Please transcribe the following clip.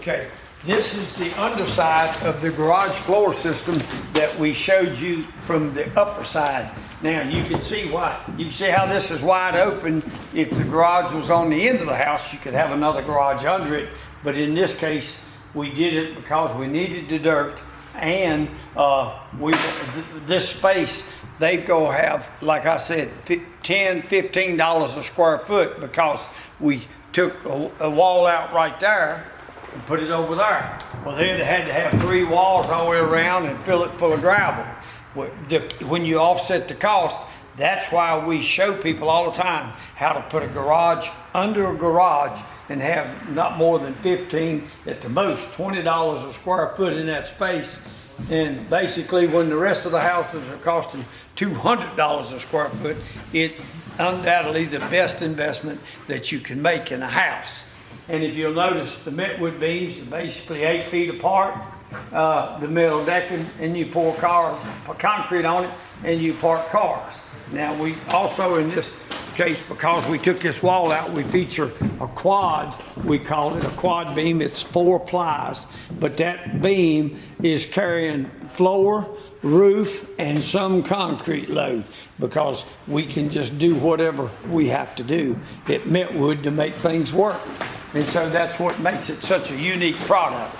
Okay, this is the underside of the garage floor system that we showed you from the upper side. Now you can see how this is wide open. If the garage was on the end of the house, you could have another garage under it. But in this case, we did it because we needed the dirt, and this space, they go have, like I said, $10, $15 a square foot, because we took a wall out right there and put it over there. Well, then they had to have 3 walls all the way around and fill it full of gravel. When you offset the cost, that's why we show people all the time how to put a garage under a garage and have not more than 15, at the most $20 a square foot in that space. And basically, when the rest of the houses are costing $200 a square foot, it's undoubtedly the best investment that you can make in a house. And if you'll notice, the Metwood beams are basically 8 feet apart, the metal decking, and you pour concrete on it, and you park cars. Now, we also, in this case, because we took this wall out, we feature a quad. We call it a quad beam. It's 4 plies, but that beam is carrying floor, roof, and some concrete load, because we can just do whatever we have to do at Metwood to make things work. And so that's what makes it such a unique product.